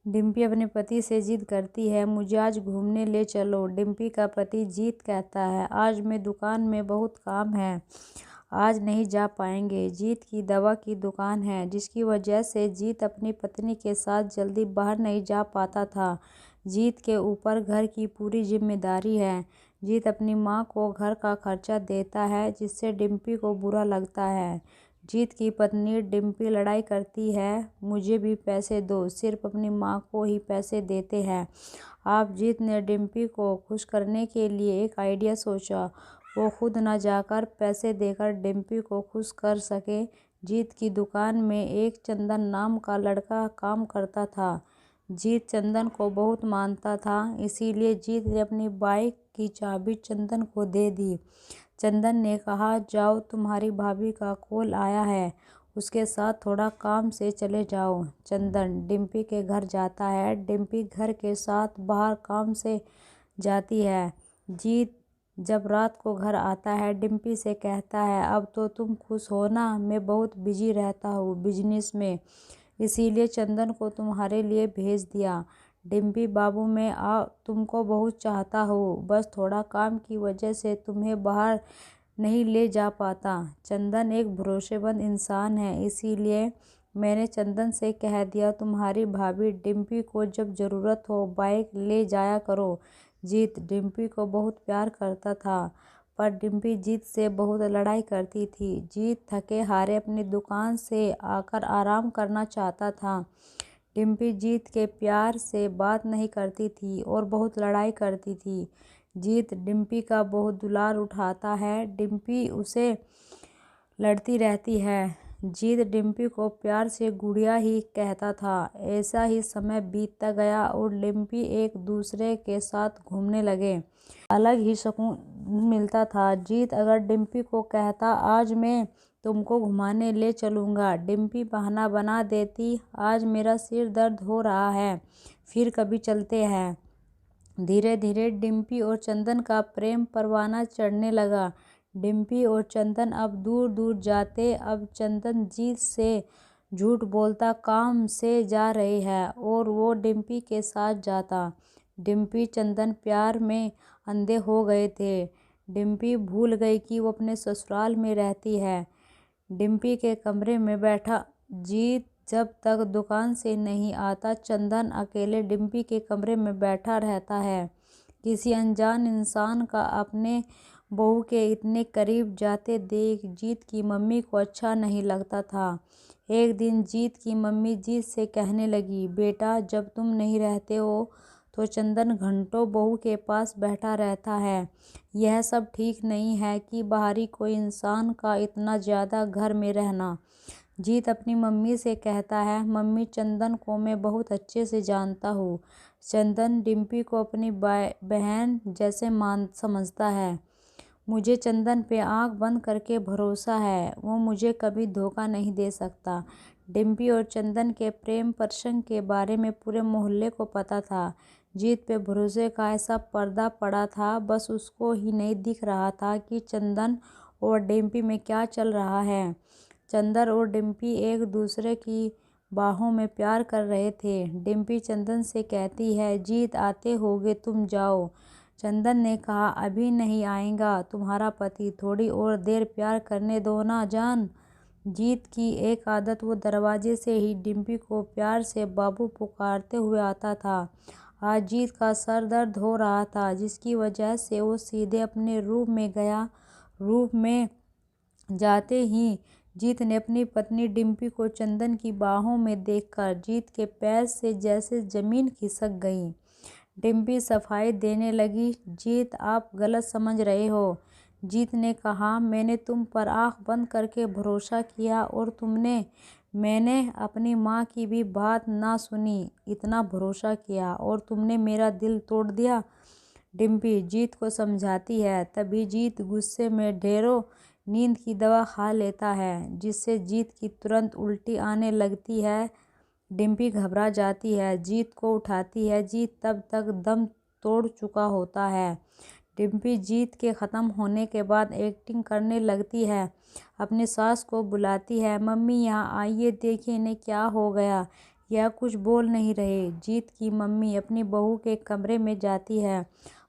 डिम्पी अपने पति से जिद करती है, मुझे आज घूमने ले चलो। डिम्पी का पति जीत कहता है, आज मैं दुकान में बहुत काम है, आज नहीं जा पाएंगे। जीत की दवा की दुकान है, जिसकी वजह से जीत अपनी पत्नी के साथ जल्दी बाहर नहीं जा पाता था। जीत के ऊपर घर की पूरी जिम्मेदारी है। जीत अपनी माँ को घर का खर्चा देता है, जिससे डिम्पी को बुरा लगता है। जीत की पत्नी डिम्पी लड़ाई करती है, मुझे भी पैसे दो, सिर्फ अपनी माँ को ही पैसे देते हैं आप। जीत ने डिम्पी को खुश करने के लिए एक आइडिया सोचा। वो खुद न जाकर पैसे देकर डिम्पी को खुश कर सके। जीत की दुकान में एक चंदन नाम का लड़का काम करता था। जीत चंदन को बहुत मानता था, इसीलिए जीत ने अपनी बाइक की चाबी चंदन को दे दी। चंदन ने कहा, जाओ, तुम्हारी भाभी का कॉल आया है, उसके साथ थोड़ा काम से चले जाओ। चंदन डिम्पी के घर जाता है। डिम्पी घर के साथ बाहर काम से जाती है। जीत जब रात को घर आता है, डिम्पी से कहता है, अब तो तुम खुश हो ना, मैं बहुत बिजी रहता हूँ बिजनेस में, इसीलिए चंदन को तुम्हारे लिए भेज दिया। डिम्पी बाबू, मैं तुमको बहुत चाहता हूँ, बस थोड़ा काम की वजह से तुम्हें बाहर नहीं ले जा पाता। चंदन एक भरोसेमंद इंसान है, इसीलिए मैंने चंदन से कह दिया, तुम्हारी भाभी डिम्पी को जब ज़रूरत हो बाइक ले जाया करो। जीत डिम्पी को बहुत प्यार करता था, पर डिम्पी जीत से बहुत लड़ाई करती थी। जीत थके हारे अपनी दुकान से आकर आराम करना चाहता था। डिम्पी जीत के प्यार से बात नहीं करती थी और बहुत लड़ाई करती थी। जीत डिम्पी का बहुत दुलार उठाता है, डिम्पी उसे लड़ती रहती है। जीत डिम्पी को प्यार से गुड़िया ही कहता था। ऐसा ही समय बीतता गया और डिम्पी एक दूसरे के साथ घूमने लगे। अलग ही सुकून मिलता था। जीत अगर डिम्पी को कहता, आज मैं तुमको घुमाने ले चलूँगा, डिम्पी बहाना बना देती, आज मेरा सिर दर्द हो रहा है, फिर कभी चलते हैं। धीरे धीरे डिम्पी और चंदन का प्रेम परवाना चढ़ने लगा। डिम्पी और चंदन अब दूर दूर जाते। अब चंदन जीत से झूठ बोलता काम से जा रहे हैं और वो डिम्पी के साथ जाता। डिम्पी चंदन प्यार में अंधे हो गए थे। डिम्पी भूल गई कि वो अपने ससुराल में रहती है। डिम्पी के कमरे में बैठा जीत जब तक दुकान से नहीं आता, चंदन अकेले डिम्पी के कमरे में बैठा रहता है। किसी अनजान इंसान का अपने बहू के इतने करीब जाते देख जीत की मम्मी को अच्छा नहीं लगता था। एक दिन जीत की मम्मी जीत से कहने लगी, बेटा, जब तुम नहीं रहते हो तो चंदन घंटों बहू के पास बैठा रहता है। यह सब ठीक नहीं है कि बाहरी कोई इंसान का इतना ज़्यादा घर में रहना। जीत अपनी मम्मी से कहता है, मम्मी, चंदन को मैं बहुत अच्छे से जानता हूँ। चंदन डिम्पी को अपनी बहन जैसे समझता है। मुझे चंदन पे आंख बंद करके भरोसा है, वो मुझे कभी धोखा नहीं दे सकता। डिम्पी और चंदन के प्रेम प्रसंग के बारे में पूरे मोहल्ले को पता था। जीत पे भरोसे का ऐसा पर्दा पड़ा था, बस उसको ही नहीं दिख रहा था कि चंदन और डिम्पी में क्या चल रहा है। चंदन और डिम्पी एक दूसरे की बाहों में प्यार कर रहे थे। डिम्पी चंदन से कहती है, जीत आते होगे, तुम जाओ। चंदन ने कहा, अभी नहीं आएगा तुम्हारा पति, थोड़ी और देर प्यार करने दो ना जान। जीत की एक आदत, वो दरवाजे से ही डिम्पी को प्यार से बाबू पुकारते हुए आता था। आज जीत का सर दर्द हो रहा था, जिसकी वजह से वो सीधे अपने रूम में गया। रूम में जाते ही जीत ने अपनी पत्नी डिम्पी को चंदन की बाहों में देखकर जीत के पैर से जैसे जमीन खिसक गई। डिम्पी सफाई देने लगी, जीत, आप गलत समझ रहे हो। जीत ने कहा, मैंने तुम पर आंख बंद करके भरोसा किया और मैंने अपनी माँ की भी बात ना सुनी, इतना भरोसा किया और तुमने मेरा दिल तोड़ दिया। डिम्पी जीत को समझाती है। तभी जीत गुस्से में ढेरों नींद की दवा खा लेता है, जिससे जीत की तुरंत उल्टी आने लगती है। डिम्पी घबरा जाती है, जीत को उठाती है। जीत तब तक दम तोड़ चुका होता है। डिम्पी जीत के ख़त्म होने के बाद एक्टिंग करने लगती है। अपनी सास को बुलाती है, मम्मी यहाँ आइए, देखिए इन्हें क्या हो गया। यह कुछ बोल नहीं रहे। जीत की मम्मी अपनी बहू के कमरे में जाती है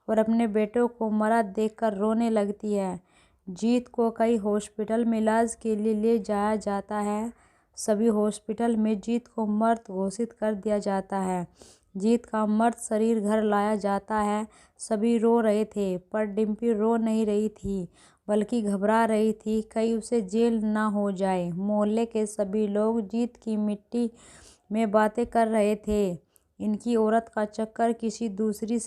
और अपने बेटों को मरा देखकर रोने लगती है। जीत को कई हॉस्पिटल में इलाज के लिए ले जाया जाता है। सभी हॉस्पिटल में जीत को मृत घोषित कर दिया जाता है। जीत का मृत शरीर घर लाया जाता है। सभी रो रहे थे, पर डिम्पी रो नहीं रही थी, बल्कि घबरा रही थी कहीं उसे जेल ना हो जाए। मोहल्ले के सभी लोग जीत की मिट्टी में बातें कर रहे थे। इनकी औरत का चक्कर किसी दूसरे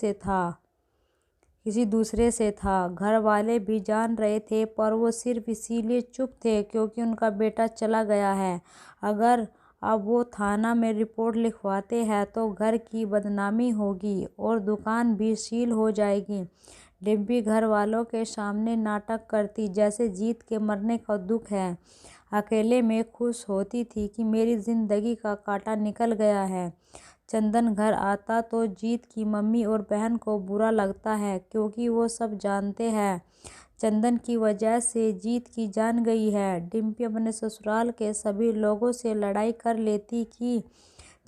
से था। घर वाले भी जान रहे थे, पर वो सिर्फ इसीलिए चुप थे क्योंकि उनका बेटा चला गया है। अगर अब वो थाना में रिपोर्ट लिखवाते हैं तो घर की बदनामी होगी और दुकान भी सील हो जाएगी। डिम्पी घर वालों के सामने नाटक करती जैसे जीत के मरने का दुख है। अकेले में खुश होती थी कि मेरी जिंदगी का कांटा निकल गया है। चंदन घर आता तो जीत की मम्मी और बहन को बुरा लगता है क्योंकि वो सब जानते हैं चंदन की वजह से जीत की जान गई है। डिम्पी अपने ससुराल के सभी लोगों से लड़ाई कर लेती कि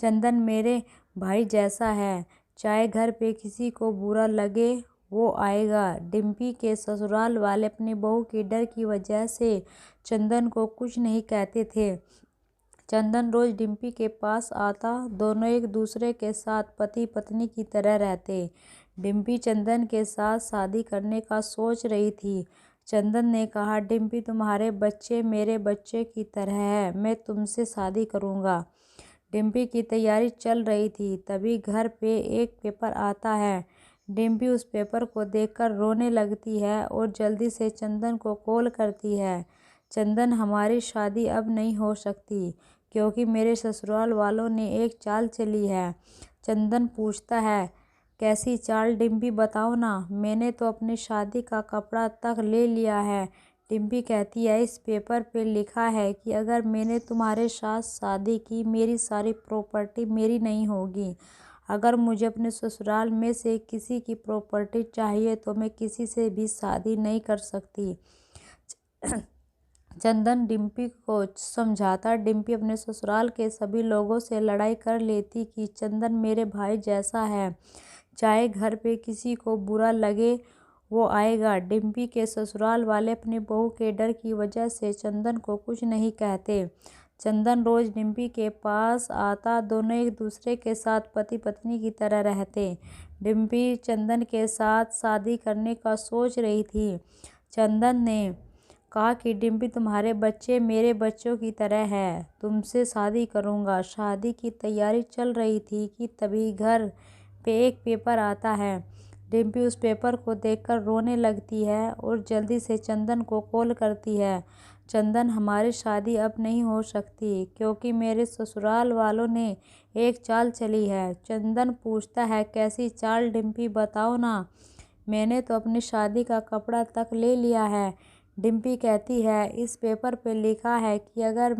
चंदन मेरे भाई जैसा है, चाहे घर पे किसी को बुरा लगे वो आएगा। डिम्पी के ससुराल वाले अपनी बहू के डर की वजह से चंदन को कुछ नहीं कहते थे। चंदन रोज डिम्पी के पास आता, दोनों एक दूसरे के साथ पति पत्नी की तरह रहते। डिम्पी चंदन के साथ शादी करने का सोच रही थी। चंदन ने कहा, डिम्पी तुम्हारे बच्चे मेरे बच्चे की तरह है, मैं तुमसे शादी करूँगा। डिम्पी की तैयारी चल रही थी, तभी घर पे एक पेपर आता है। डिम्पी उस पेपर को देखकर रोने लगती है और जल्दी से चंदन को कॉल करती है। चंदन, हमारी शादी अब नहीं हो सकती क्योंकि मेरे ससुराल वालों ने एक चाल चली है। चंदन पूछता है, कैसी चाल डिम्पी, बताओ ना। मैंने तो अपनी शादी का कपड़ा तक ले लिया है। डिम्पी कहती है, इस पेपर पे लिखा है कि अगर मैंने तुम्हारे साथ शादी की मेरी सारी प्रॉपर्टी मेरी नहीं होगी। अगर मुझे अपने ससुराल में से किसी की प्रॉपर्टी चाहिए तो मैं किसी से भी शादी नहीं कर सकती। चंदन डिम्पी को समझाता। डिम्पी अपने ससुराल के सभी लोगों से लड़ाई कर लेती कि चंदन मेरे भाई जैसा है, चाहे घर पे किसी को बुरा लगे वो आएगा। डिम्पी के ससुराल वाले अपनी बहू के डर की वजह से चंदन को कुछ नहीं कहते। चंदन रोज डिम्पी के पास आता, दोनों एक दूसरे के साथ पति पत्नी की तरह रहते। डिम्पी चंदन के साथ शादी करने का सोच रही थी। चंदन ने कहा कि डिम्पी तुम्हारे बच्चे मेरे बच्चों की तरह है, तुमसे शादी करूँगा। शादी की तैयारी चल रही थी कि तभी घर पे एक पेपर आता है। डिम्पी उस पेपर को देखकर रोने लगती है और जल्दी से चंदन को कॉल करती है। चंदन, हमारी शादी अब नहीं हो सकती क्योंकि मेरे ससुराल वालों ने एक चाल चली है। चंदन पूछता है, कैसी चाल डिम्पी, बताओ ना। मैंने तो अपनी शादी का कपड़ा तक ले लिया है। डिम्पी कहती है, इस पेपर पे लिखा है कि अगर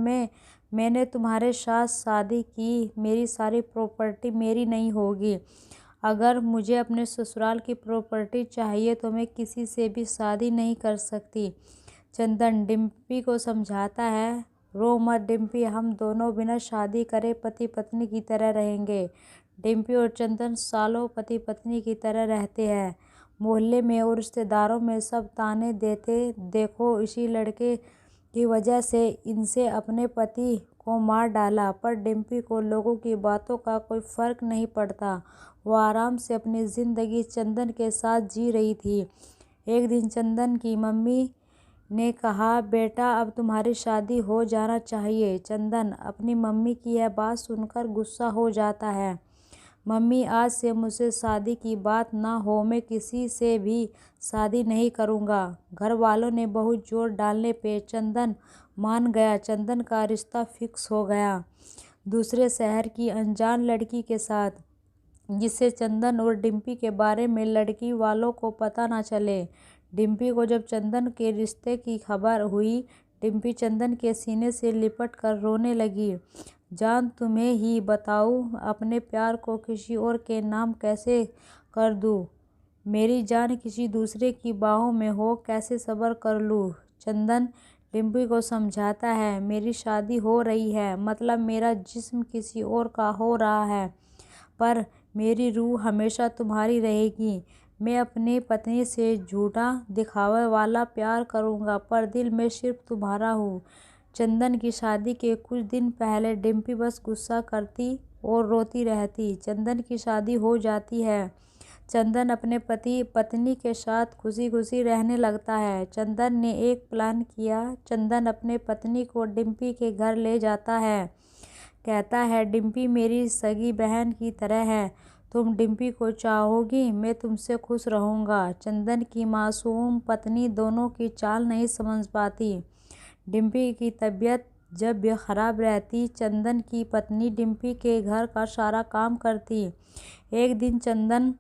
मैंने तुम्हारे साथ शादी की मेरी सारी प्रॉपर्टी मेरी नहीं होगी। अगर मुझे अपने ससुराल की प्रॉपर्टी चाहिए तो मैं किसी से भी शादी नहीं कर सकती। चंदन डिम्पी को समझाता है, रो मत डिम्पी, हम दोनों बिना शादी करे पति पत्नी की तरह रहेंगे। डिम्पी और चंदन सालों पति पत्नी की तरह रहते हैं। मोहल्ले में और रिश्तेदारों में सब ताने देते, देखो इसी लड़के की वजह से इनसे अपने पति को मार डाला। पर डिम्पी को लोगों की बातों का कोई फर्क नहीं पड़ता। वो आराम से अपनी जिंदगी चंदन के साथ जी रही थी। एक दिन चंदन की मम्मी ने कहा, बेटा अब तुम्हारी शादी हो जाना चाहिए। चंदन अपनी मम्मी की यह बात सुनकर गुस्सा हो जाता है। मम्मी, आज से मुझसे शादी की बात ना हो, मैं किसी से भी शादी नहीं करूँगा। घर वालों ने बहुत जोर डालने पे चंदन मान गया। चंदन का रिश्ता फिक्स हो गया दूसरे शहर की अनजान लड़की के साथ, जिससे चंदन और डिम्पी के बारे में लड़की वालों को पता ना चले। डिम्पी को जब चंदन के रिश्ते की खबर हुई, डिम्पी चंदन के सीने से लिपट कर रोने लगी। जान, तुम्हें ही बताऊं, अपने प्यार को किसी और के नाम कैसे कर दूं। मेरी जान किसी दूसरे की बाहों में हो, कैसे सब्र कर लूं। चंदन डिम्पी को समझाता है, मेरी शादी हो रही है, मतलब मेरा जिस्म किसी और का हो रहा है, पर मेरी रूह हमेशा तुम्हारी रहेगी। मैं अपनी पत्नी से झूठा दिखावे वाला प्यार करूँगा, पर दिल में सिर्फ तुम्हारा हूँ। चंदन की शादी के कुछ दिन पहले डिम्पी बस गुस्सा करती और रोती रहती। चंदन की शादी हो जाती है। चंदन अपने पति पत्नी के साथ खुशी खुशी रहने लगता है। चंदन ने एक प्लान किया। चंदन अपने पत्नी को डिम्पी के घर ले जाता है। कहता है, डिम्पी मेरी सगी बहन की तरह है, तुम डिम्पी को चाहोगी, मैं तुमसे खुश रहूँगा। चंदन की मासूम पत्नी दोनों की चाल नहीं समझ पाती। डिम्पी की तबीयत जब भी खराब रहती, चंदन की पत्नी डिम्पी के घर का सारा काम करती। एक दिन चंदन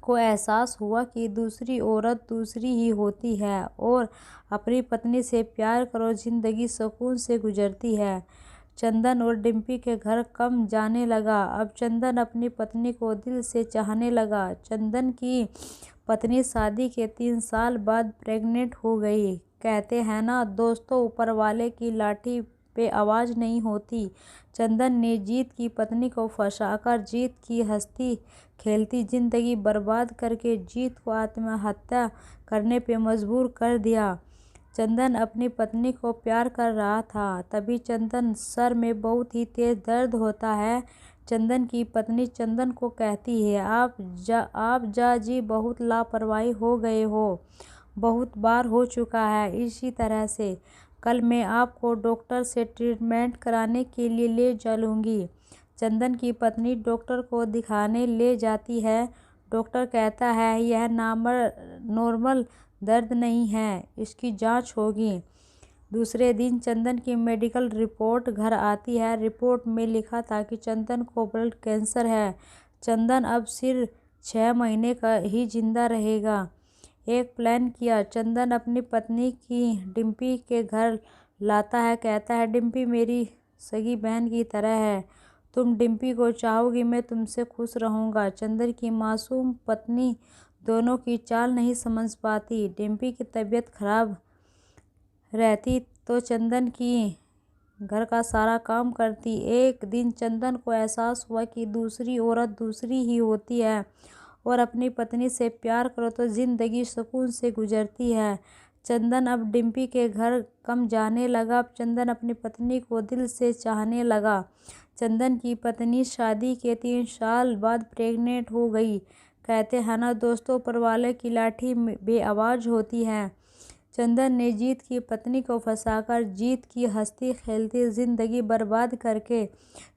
को एहसास हुआ कि दूसरी औरत दूसरी ही होती है और अपनी पत्नी से प्यार करो जिंदगी सुकून से गुजरती है। चंदन और डिम्पी के घर कम जाने लगा। अब चंदन अपनी पत्नी को दिल से चाहने लगा। चंदन की पत्नी शादी के 3 साल बाद प्रेग्नेंट हो गई। कहते हैं ना दोस्तों, ऊपर वाले की लाठी पे आवाज़ नहीं होती। चंदन ने जीत की पत्नी को फंसाकर जीत की हंसती खेलती जिंदगी बर्बाद करके जीत को आत्महत्या करने पे मजबूर कर दिया। चंदन अपनी पत्नी को प्यार कर रहा था, तभी चंदन सर में बहुत ही तेज दर्द होता है। चंदन की पत्नी चंदन को कहती है, आप जा जी, बहुत लापरवाही हो गए हो, बहुत बार हो चुका है इसी तरह से। कल मैं आपको डॉक्टर से ट्रीटमेंट कराने के लिए ले चलूँगी। चंदन की पत्नी डॉक्टर को दिखाने ले जाती है। डॉक्टर कहता है, यह नॉर्मल दर्द नहीं है, इसकी जांच होगी। दूसरे दिन चंदन की मेडिकल रिपोर्ट घर आती है। रिपोर्ट में लिखा था कि चंदन को ब्लड कैंसर है। चंदन अब सिर्फ 6 महीने का ही जिंदा रहेगा। एक प्लान किया। चंदन अपनी पत्नी की डिम्पी के घर लाता है। कहता है, डिम्पी मेरी सगी बहन की तरह है, तुम डिम्पी को चाहोगी, मैं तुमसे खुश रहूँगा। चंदन की मासूम पत्नी दोनों की चाल नहीं समझ पाती। डिम्पी की तबीयत खराब रहती तो चंदन की घर का सारा काम करती। एक दिन चंदन को एहसास हुआ कि दूसरी औरत दूसरी ही होती है और अपनी पत्नी से प्यार करो तो जिंदगी सुकून से गुजरती है। चंदन अब डिम्पी के घर कम जाने लगा। अब चंदन अपनी पत्नी को दिल से चाहने लगा। चंदन की पत्नी शादी के 3 साल बाद प्रेग्नेंट हो गई। कहते हैं ना दोस्तों, ऊपर वाले की लाठी बेआवाज़ होती है। चंदन ने जीत की पत्नी को फंसाकर जीत की हंसती खेलती जिंदगी बर्बाद करके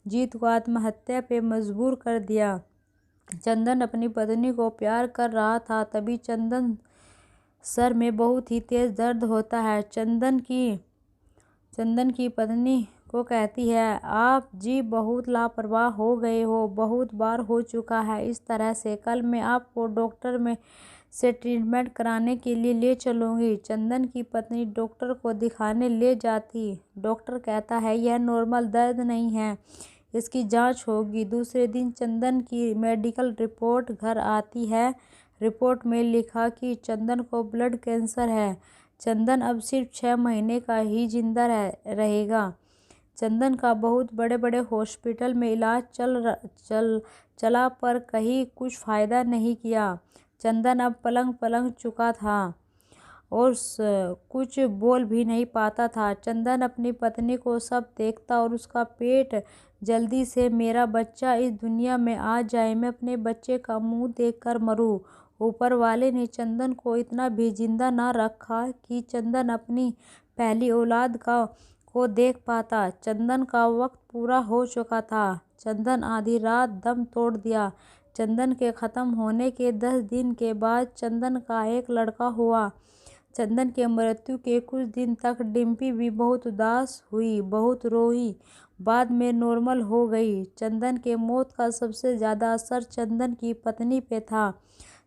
जीत को आत्महत्या पे मजबूर कर दिया। चंदन अपनी पत्नी को प्यार कर रहा था, तभी चंदन सर में बहुत ही तेज दर्द होता है। चंदन की पत्नी को कहती है, आप जी बहुत लापरवाह हो गए हो, बहुत बार हो चुका है इस तरह से। कल मैं आपको डॉक्टर में से ट्रीटमेंट कराने के लिए ले चलूँगी। चंदन की पत्नी डॉक्टर को दिखाने ले जाती। डॉक्टर कहता है, यह नॉर्मल दर्द नहीं है, इसकी जांच होगी। दूसरे दिन चंदन की मेडिकल रिपोर्ट घर आती है। रिपोर्ट में लिखा कि चंदन को ब्लड कैंसर है। चंदन अब सिर्फ 6 महीने का ही जिंदा रहेगा। चंदन का बहुत बड़े बड़े हॉस्पिटल में इलाज चला पर कहीं कुछ फ़ायदा नहीं किया। चंदन अब पलंग चुका था और कुछ बोल भी नहीं पाता था। चंदन अपनी पत्नी को सब देखता और उसका पेट जल्दी से मेरा बच्चा इस दुनिया में आ जाए, मैं अपने बच्चे का मुंह देखकर मरूं। ऊपर वाले ने चंदन को इतना भी जिंदा ना रखा कि चंदन अपनी पहली औलाद को देख पाता। चंदन का वक्त पूरा हो चुका था। चंदन आधी रात दम तोड़ दिया। चंदन के ख़त्म होने के 10 दिन के बाद चंदन का एक लड़का हुआ। चंदन के मृत्यु के कुछ दिन तक डिम्पी भी बहुत उदास हुई, बहुत रोई, बाद में नॉर्मल हो गई। चंदन के मौत का सबसे ज़्यादा असर चंदन की पत्नी पे था।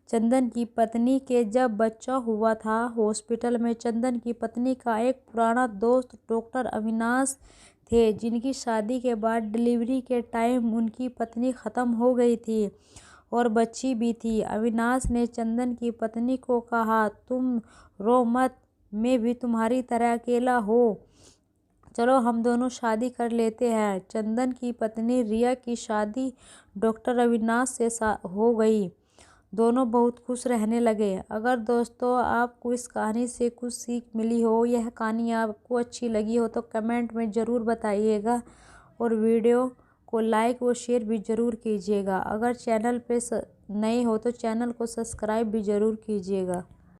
चंदन की पत्नी के जब बच्चा हुआ था, हॉस्पिटल में चंदन की पत्नी का एक पुराना दोस्त डॉक्टर अविनाश थे, जिनकी शादी के बाद डिलीवरी के टाइम उनकी पत्नी ख़त्म हो गई थी और बच्ची भी थी। अविनाश ने चंदन की पत्नी को कहा, तुम रो मत, मैं भी तुम्हारी तरह अकेला हो। चलो हम दोनों शादी कर लेते हैं। चंदन की पत्नी रिया की शादी डॉक्टर अविनाश से हो गई। दोनों बहुत खुश रहने लगे। अगर दोस्तों आपको इस कहानी से कुछ सीख मिली हो, यह कहानी आपको अच्छी लगी हो तो कमेंट में ज़रूर बताइएगा और वीडियो को लाइक व शेयर भी ज़रूर कीजिएगा। अगर चैनल पे नए हो तो चैनल को सब्सक्राइब भी ज़रूर कीजिएगा।